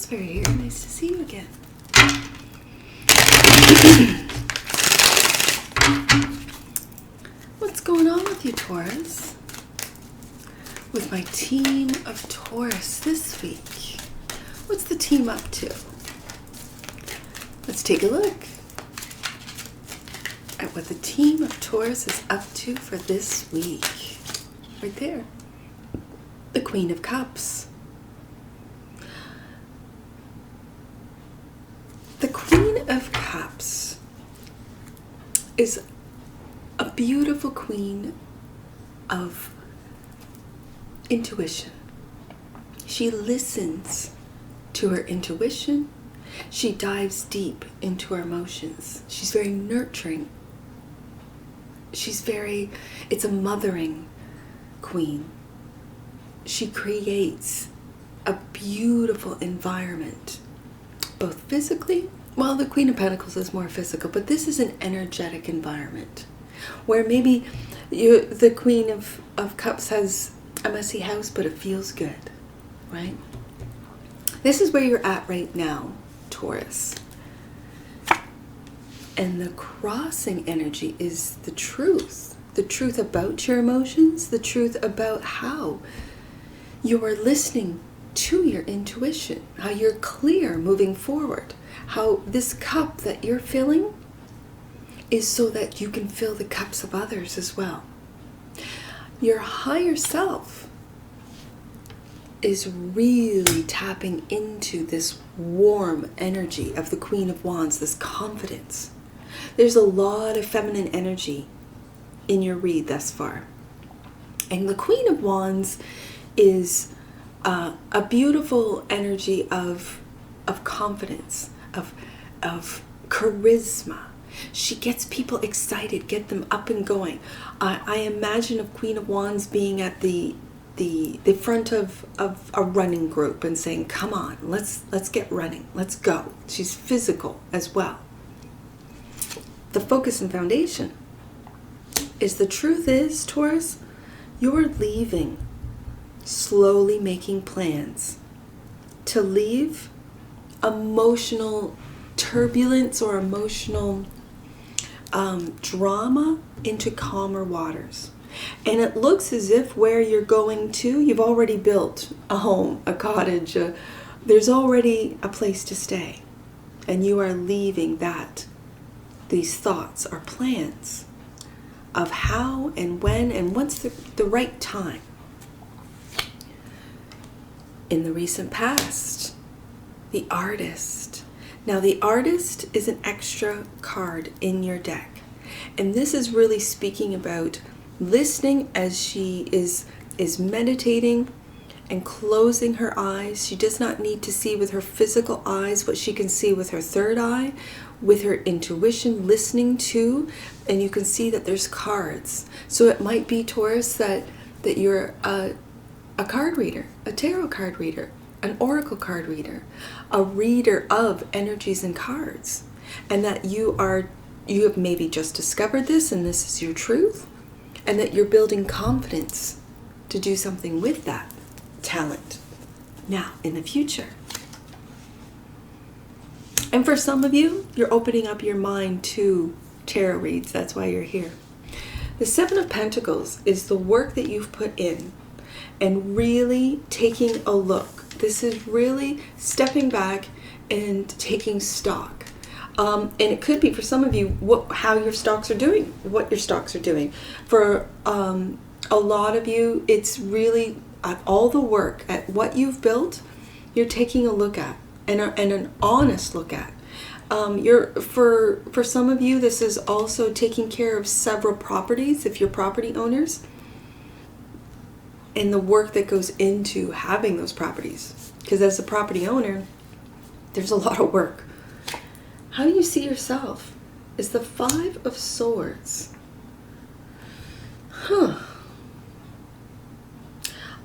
atmosphere here. Nice to see you again. What's going on with you, Taurus? With my team of Taurus this week. What's the team up to? Let's take a look at what the team of Taurus is up to for this week. Right there. The Queen of Cups. The Queen of Cups is a beautiful queen of intuition. She listens to her intuition. She dives deep into her emotions. She's very nurturing. It's a mothering queen. She creates a beautiful environment, both physically, well, the Queen of Pentacles is more physical, but this is an energetic environment where maybe the Queen of Cups has a messy house, but it feels good, right? This is where you're at right now, Taurus. And the crossing energy is the truth about your emotions, the truth about how you are listening to your intuition, how you're clear moving forward, how this cup that you're filling is so that you can fill the cups of others as well. Your higher self is really tapping into this warm energy of the Queen of Wands, this confidence. There's a lot of feminine energy in your read thus far. And the Queen of Wands is a beautiful energy of confidence, of charisma. She gets people excited, get them up and going. I imagine a Queen of Wands being at the front of a running group and saying, come on, let's get running, let's go. She's physical as well. The focus and foundation is the truth is, Taurus, you're leaving, slowly making plans to leave emotional turbulence or emotional drama into calmer waters. And it looks as if where you're going to, you've already built a home, a cottage, there's already a place to stay. And you are leaving that. These thoughts are plans of how and when and what's the right time. In the recent past, the Artist. Now the Artist is an extra card in your deck. And this is really speaking about listening as she is meditating and closing her eyes. She does not need to see with her physical eyes what she can see with her third eye, with her intuition, listening to, and you can see that there's cards. So it might be, Taurus, that you're a card reader, a tarot card reader, an oracle card reader, a reader of energies and cards, and that you have maybe just discovered this and this is your truth, and that you're building confidence to do something with that talent now in the future. And for some of you, you're opening up your mind to tarot reads. That's why you're here. The Seven of Pentacles is the work that you've put in and really taking a look. This is really stepping back and taking stock. And it could be for some of you how your stocks are doing, what your stocks are doing. For a lot of you, it's really all the work at what you've built, you're taking a look at and an honest look at. For some of you, this is also taking care of several properties, if you're property owners, and the work that goes into having those properties. Because as a property owner, there's a lot of work. How do you see yourself? Is the Five of Swords.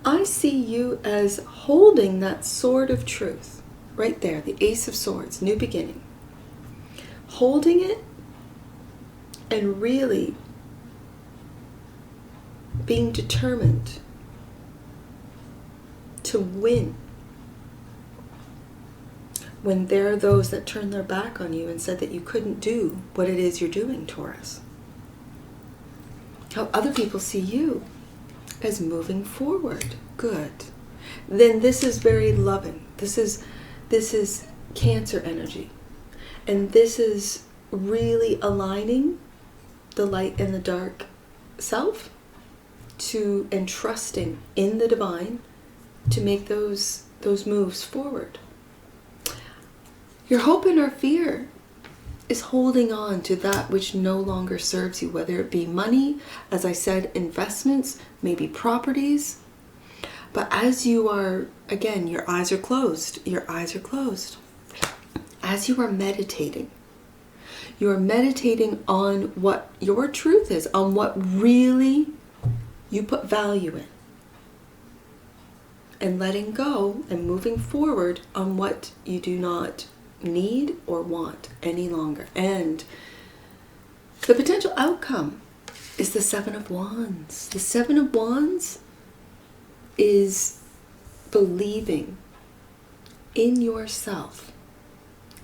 I see you as holding that sword of truth. Right there, the Ace of Swords, new beginning. Holding it and really being determined to win. when there are those that turn their back on you and said that you couldn't do what it is you're doing, Taurus. How other people see you as moving forward. Good. Then this is very loving. This is Cancer energy. And this is really aligning the light and the dark self to, and trusting in the divine to make those moves forward. Your hope and our fear is holding on to that which no longer serves you, whether it be money, as I said, investments, maybe properties. But as you are, again, your eyes are closed. Your eyes are closed. As you are meditating on what your truth is, on what really you put value in, and letting go and moving forward on what you do not need or want any longer. And the potential outcome is the Seven of Wands. The Seven of Wands is believing in yourself,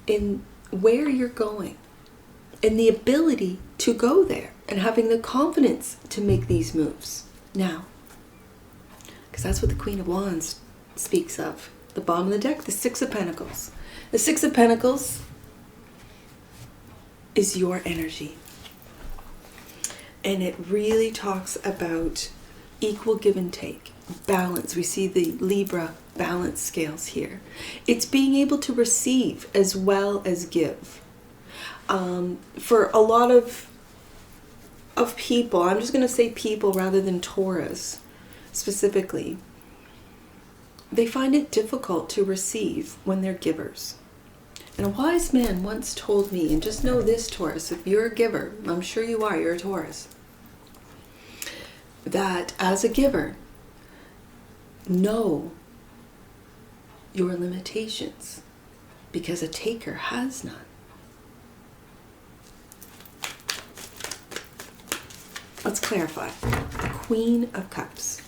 in where you're going, and the ability to go there, and having the confidence to make these moves now. Because that's what the Queen of Wands speaks of. The bottom of the deck, the Six of Pentacles. The Six of Pentacles is your energy. And it really talks about equal give and take, balance. We see the Libra balance scales here. It's being able to receive as well as give. For a lot of people, I'm just going to say people rather than Taurus specifically, they find it difficult to receive when they're givers. And a wise man once told me, and just know this, Taurus, if you're a giver, I'm sure you are, you're a Taurus, that as a giver, know your limitations, because a taker has none. Let's clarify. The Queen of Cups.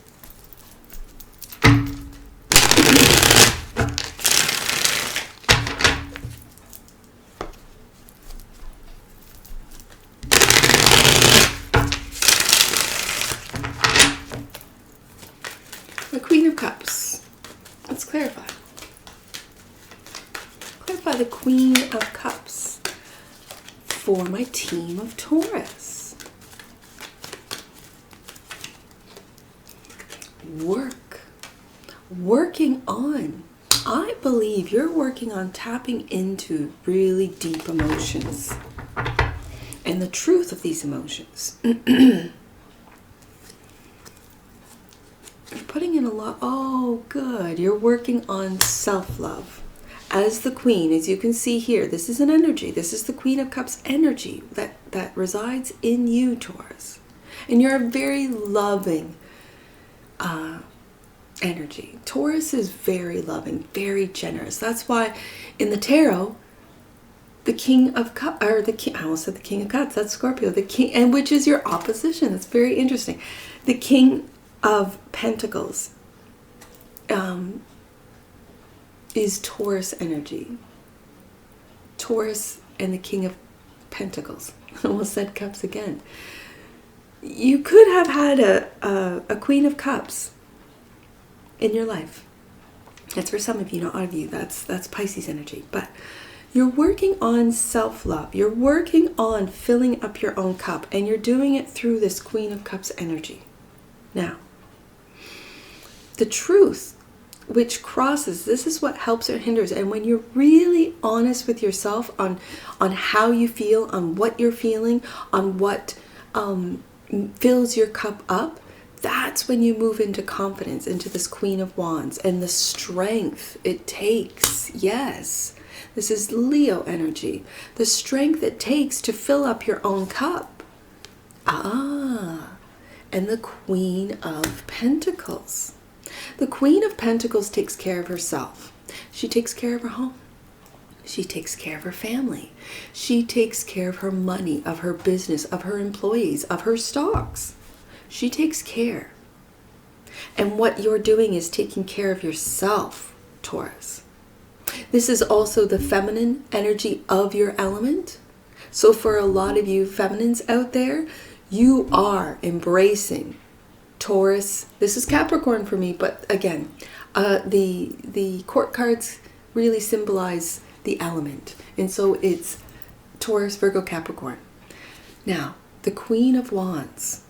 The Queen of Cups. Let's clarify. Clarify the Queen of Cups for my team of Taurus. Working on. I believe you're working on tapping into really deep emotions and the truth of these emotions. You're putting in a lot. Oh, good. You're working on self-love. As the Queen, as you can see here, this is an energy. This is the Queen of Cups energy that resides in you, Taurus. And you're a very loving energy. Taurus is very loving, very generous. That's why in the tarot, the King of Cups, or the King, I almost said the King of Cups, that's Scorpio, the King, and which is your opposition. That's very interesting. The King of Pentacles is Taurus energy. Taurus and the King of Pentacles. I almost said Cups again. You could have had a Queen of Cups in your life. That's for some of you, not all of you. That's Pisces energy. But you're working on self-love. You're working on filling up your own cup, and you're doing it through this Queen of Cups energy. Now, the truth which crosses, this is what helps or hinders. And when you're really honest with yourself on how you feel, on what you're feeling, on what fills your cup up, that's when you move into confidence, into this Queen of Wands and the strength it takes. Yes, this is Leo energy. The strength it takes to fill up your own cup. And the Queen of Pentacles. The Queen of Pentacles takes care of herself. She takes care of her home. She takes care of her family. She takes care of her money, of her business, of her employees, of her stocks. She takes care. And what you're doing is taking care of yourself, Taurus. This is also the feminine energy of your element. So for a lot of you feminines out there, you are embracing Taurus. This is Capricorn for me, but again, the court cards really symbolize the element. And so it's Taurus, Virgo, Capricorn. Now, the Queen of Wands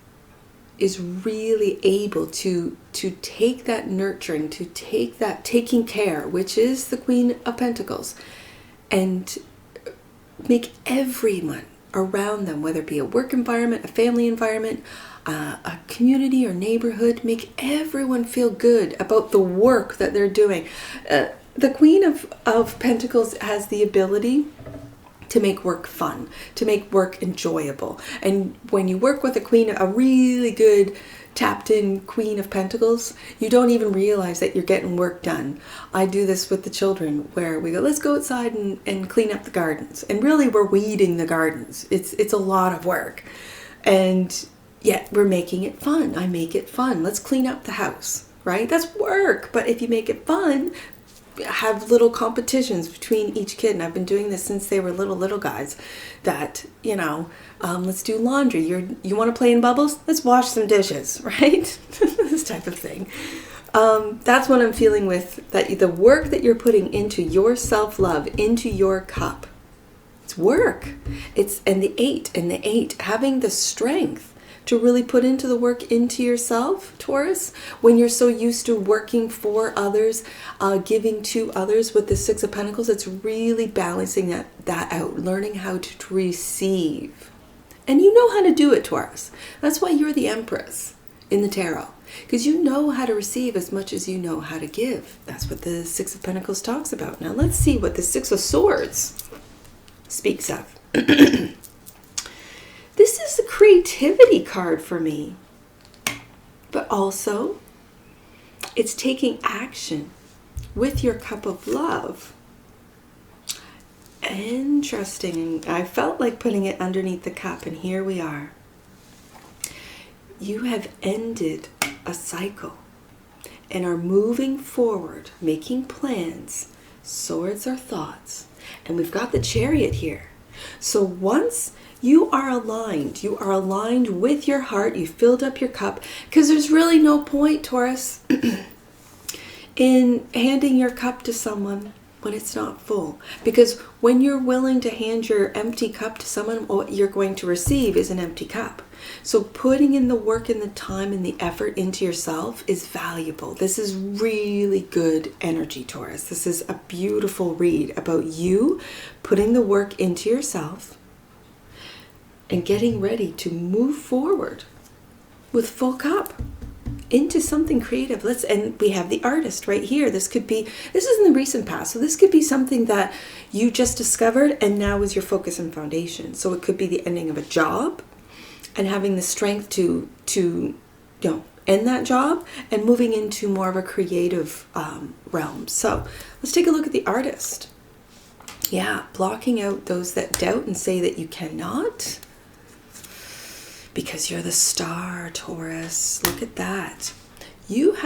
is really able to take that nurturing, to take that taking care, which is the Queen of Pentacles, and make everyone around them, whether it be a work environment, a family environment, a community or neighborhood, make everyone feel good about the work that they're doing. The Queen of Pentacles has the ability to make work fun, to make work enjoyable. And when you work with a really good tapped in Queen of Pentacles, you don't even realize that you're getting work done. I do this with the children where we go, let's go outside and clean up the gardens. And really we're weeding the gardens. It's a lot of work. And yet we're making it fun. I make it fun. Let's clean up the house, right? That's work. But if you make it fun, have little competitions between each kid, and I've been doing this since they were little guys, that let's do laundry, you want to play in bubbles, let's wash some dishes, right? This type of thing. That's what I'm feeling with, that the work that you're putting into your self-love, into your cup, it's work. And the eight having the strength to really put into the work into yourself, Taurus, when you're so used to working for others, giving to others. With the Six of Pentacles, it's really balancing that out, learning how to receive. And you know how to do it, Taurus. That's why you're the Empress in the tarot, because you know how to receive as much as you know how to give. That's what the Six of Pentacles talks about. Now let's see what the Six of Swords speaks of. This is a creativity card for me, but also it's taking action with your cup of love. Interesting. I felt like putting it underneath the cup, and here we are. You have ended a cycle and are moving forward, making plans. Swords are thoughts, and we've got the Chariot here. So once you are aligned with your heart, you filled up your cup, because there's really no point, Taurus, in handing your cup to someone when it's not full. Because when you're willing to hand your empty cup to someone, what you're going to receive is an empty cup. So putting in the work and the time and the effort into yourself is valuable. This is really good energy, Taurus. This is a beautiful read about you putting the work into yourself and getting ready to move forward with full cup into something creative. And we have the Artist right here. This is in the recent past. So this could be something that you just discovered and now is your focus and foundation. So it could be the ending of a job and having the strength to end that job and moving into more of a creative realm. So let's take a look at the Artist. Yeah, blocking out those that doubt and say that you cannot. Because you're the star, Taurus. Look at that. You've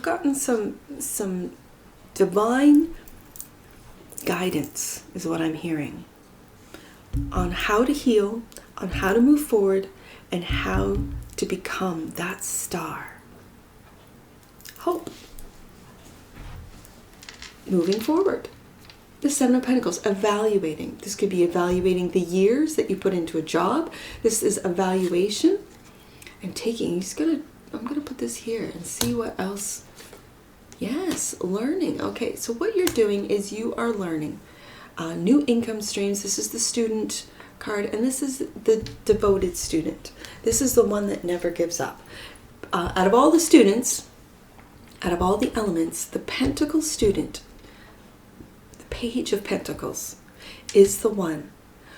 gotten some divine guidance, is what I'm hearing, on how to heal, on how to move forward, and how to become that star. Hope. Moving forward. The Seven of Pentacles, evaluating. This could be evaluating the years that you put into a job. This is evaluation and taking. I'm gonna put this here and see what else. Yes, learning. Okay, so what you're doing is you are learning new income streams. This is the student card, and this is the devoted student. This is the one that never gives up. Out of all the students, out of all the elements, the Pentacle student, Page of Pentacles, is the one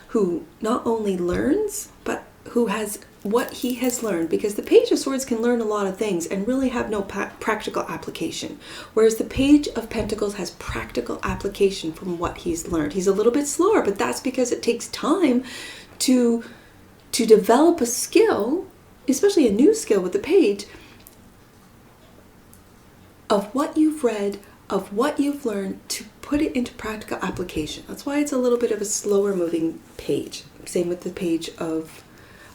who not only learns, but who has what he has learned, because the Page of Swords can learn a lot of things and really have no practical application, whereas the Page of Pentacles has practical application from what he's learned. He's a little bit slower, but that's because it takes time to develop a skill, especially a new skill with the Page, of what you've read, of what you've learned to put it into practical application. That's why it's a little bit of a slower moving page. Same with the page of,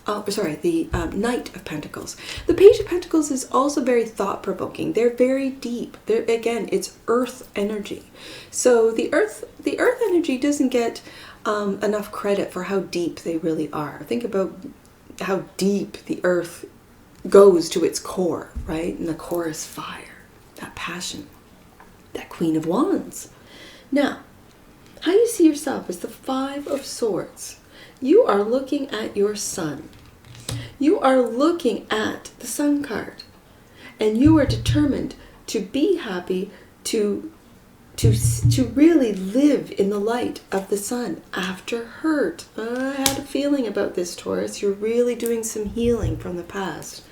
the Knight of Pentacles. The Page of Pentacles is also very thought-provoking. They're very deep. Again, it's earth energy. So the earth energy doesn't get enough credit for how deep they really are. Think about how deep the earth goes to its core, right? And the core is fire, that passion, that Queen of Wands. Now, how you see yourself is the Five of Swords. You are looking at your sun. You are looking at the Sun card. And you are determined to be happy, to really live in the light of the sun after hurt. I had a feeling about this, Taurus. You're really doing some healing from the past.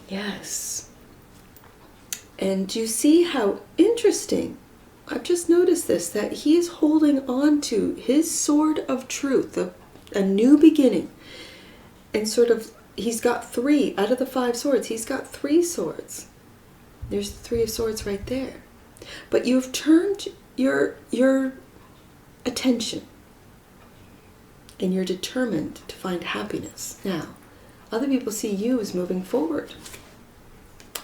Yes. And you see how interesting, I've just noticed this, that he is holding on to his sword of truth, a new beginning. And sort of, he's got 3 out of the 5 swords. He's got 3 swords. There's the 3 of Swords right there. But you've turned your attention and you're determined to find happiness. Now, other people see you as moving forward.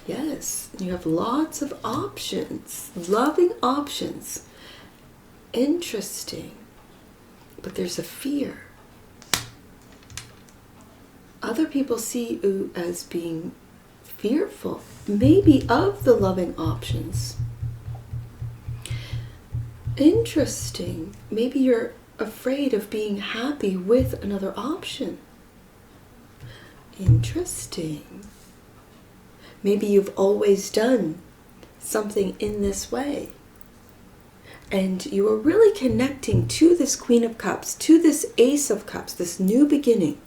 Yes, you have lots of options, loving options. Interesting. But there's a fear. Other people see you as being fearful, maybe of the loving options. Interesting. Maybe you're afraid of being happy with another option. Interesting. Maybe you've always done something in this way. And you are really connecting to this Queen of Cups, to this Ace of Cups, this new beginning.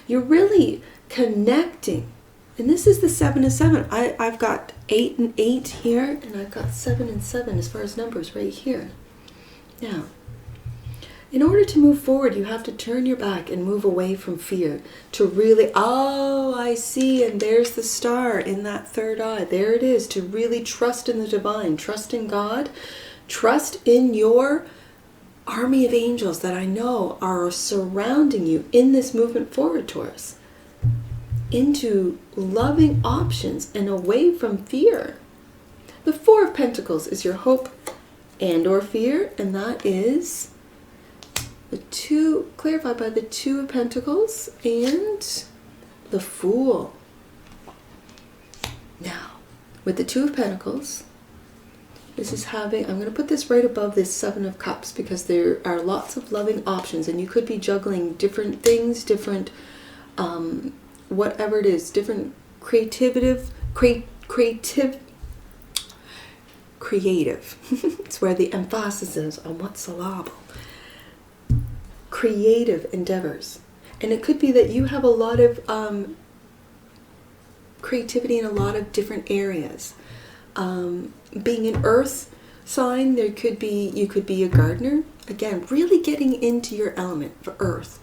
You're really connecting. And this is the 7 of 7. I've got 8 and 8 here, and I've got 7 and 7 as far as numbers right here. Now, in order to move forward, you have to turn your back and move away from fear to really, oh, I see, and there's the star in that third eye. There it is, to really trust in the divine, trust in God, trust in your army of angels that I know are surrounding you in this movement forward, Taurus, into loving options and away from fear. The 4 of Pentacles is your hope and or fear, and that is the 2, clarified by the 2 of Pentacles and the Fool. Now, with the 2 of Pentacles, this is having, I'm going to put this right above this 7 of Cups because there are lots of loving options and you could be juggling different things, different, whatever it is, different creative. It's where the emphasis is on what syllable. Creative endeavors. And it could be that you have a lot of creativity in a lot of different areas. Being an earth sign, you could be a gardener. Again, really getting into your element for earth.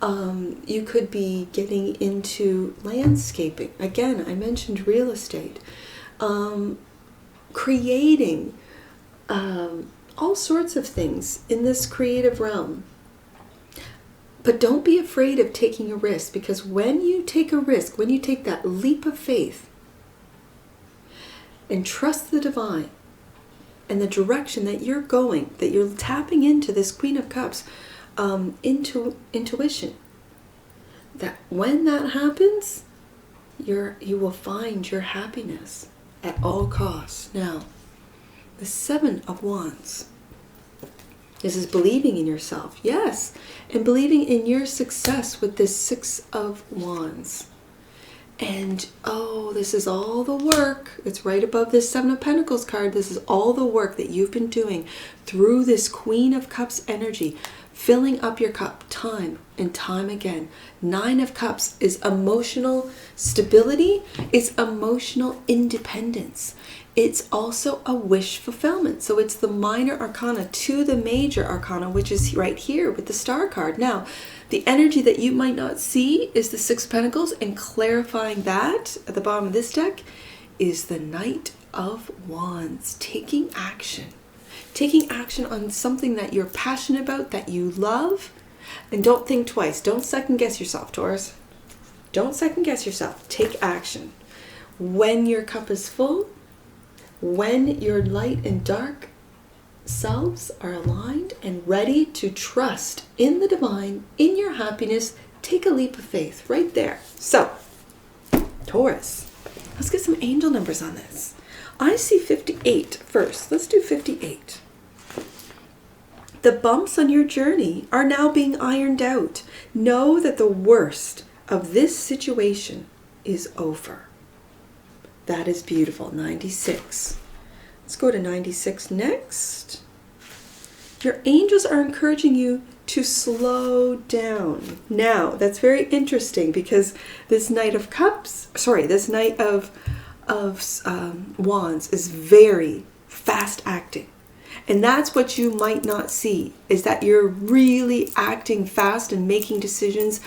You could be getting into landscaping. Again, I mentioned real estate. Creating all sorts of things in this creative realm. But don't be afraid of taking a risk, because when you take a risk, when you take that leap of faith and trust the divine and the direction that you're going, that you're tapping into this Queen of Cups, intuition, that when that happens, you will find your happiness at all costs. Now, the 7 of Wands. This is believing in yourself, yes, and believing in your success with this 6 of Wands. And, oh, this is all the work. It's right above this 7 of Pentacles card. This is all the work that you've been doing through this Queen of Cups energy, filling up your cup time and time again. 9 of Cups is emotional stability. It's emotional independence. It's also a wish fulfillment. So it's the minor arcana to the major arcana, which is right here with the star card. Now, the energy that you might not see is the 6 of Pentacles, and clarifying that at the bottom of this deck is the Knight of Wands, taking action. Taking action on something that you're passionate about, that you love. And don't think twice. Don't second guess yourself, Taurus. Don't second guess yourself. Take action. When your cup is full, when your light and dark selves are aligned and ready to trust in the divine, in your happiness, take a leap of faith right there. So, Taurus, let's get some angel numbers on this. I see 58 first. Let's do 58. The bumps on your journey are now being ironed out. Know that the worst of this situation is over. That is beautiful. 96. Let's go to 96 next. Your angels are encouraging you to slow down. Now, that's very interesting because this Knight of Cups, this Knight of Wands is very fast acting. And that's what you might not see, is that you're really acting fast and making decisions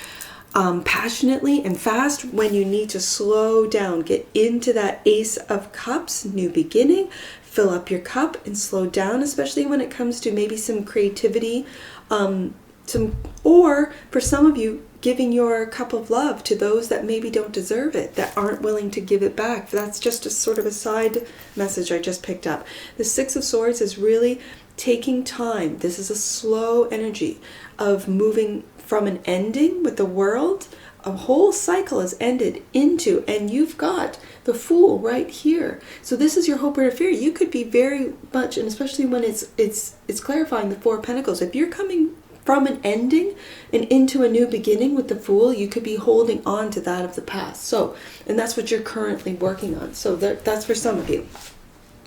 passionately and fast when you need to slow down. Get into that Ace of Cups, new beginning. Fill up your cup and slow down, especially when it comes to maybe some creativity, or for some of you, giving your cup of love to those that maybe don't deserve it, that aren't willing to give it back. That's just a sort of a side message I just picked up. The Six of Swords is really taking time. This is a slow energy of moving from an ending with the world. A whole cycle has ended into, and you've got the Fool right here. So this is your hope or fear. You could be very much, and especially when it's clarifying the Four of Pentacles. If you're coming from an ending and into a new beginning with the Fool, you could be holding on to that of the past. So, and that's what you're currently working on. So that's for some of you.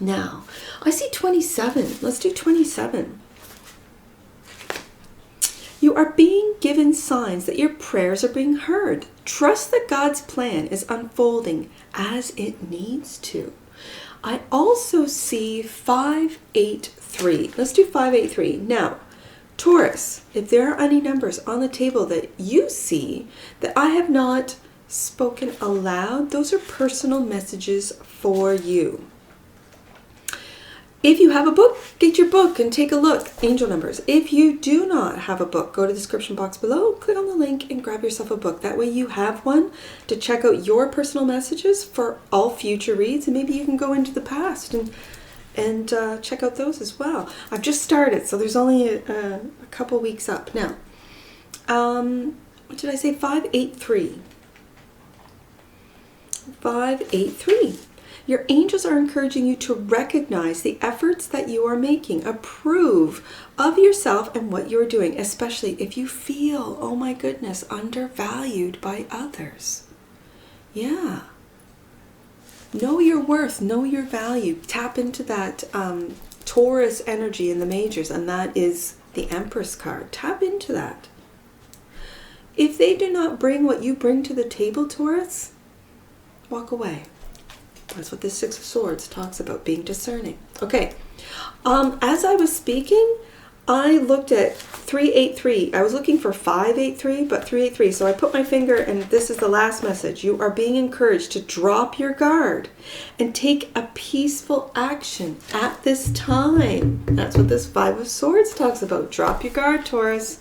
Now, I see 27. Let's do 27. You are being given signs that your prayers are being heard. Trust that God's plan is unfolding as it needs to. I also see 583. Let's do 583. Now, Taurus, if there are any numbers on the table that you see that I have not spoken aloud, those are personal messages for you. If you have a book, get your book and take a look. Angel numbers. If you do not have a book, go to the description box below, click on the link and grab yourself a book. That way you have one to check out your personal messages for all future reads, and maybe you can go into the past and check out those as well. I've just started, so there's only a couple weeks up. Now, what did I say? 583. 583. Your angels are encouraging you to recognize the efforts that you are making. Approve of yourself and what you're doing, especially if you feel, oh my goodness, undervalued by others. Yeah. Know your worth, know your value. Tap into that Taurus energy in the majors, and that is the Empress card. Tap into that. If they do not bring what you bring to the table, Taurus, walk away. That's what this Six of Swords talks about, being discerning. Okay, as I was speaking, I looked at 383. I was looking for 583, but 383. So I put my finger, and this is the last message. You are being encouraged to drop your guard and take a peaceful action at this time. That's what this Five of Swords talks about. Drop your guard, Taurus.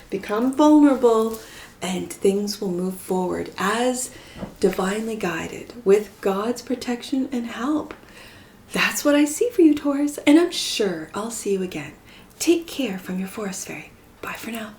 Become vulnerable, and things will move forward as divinely guided with God's protection and help. That's what I see for you, Taurus, and I'm sure I'll see you again. Take care from your forest fairy. Bye for now.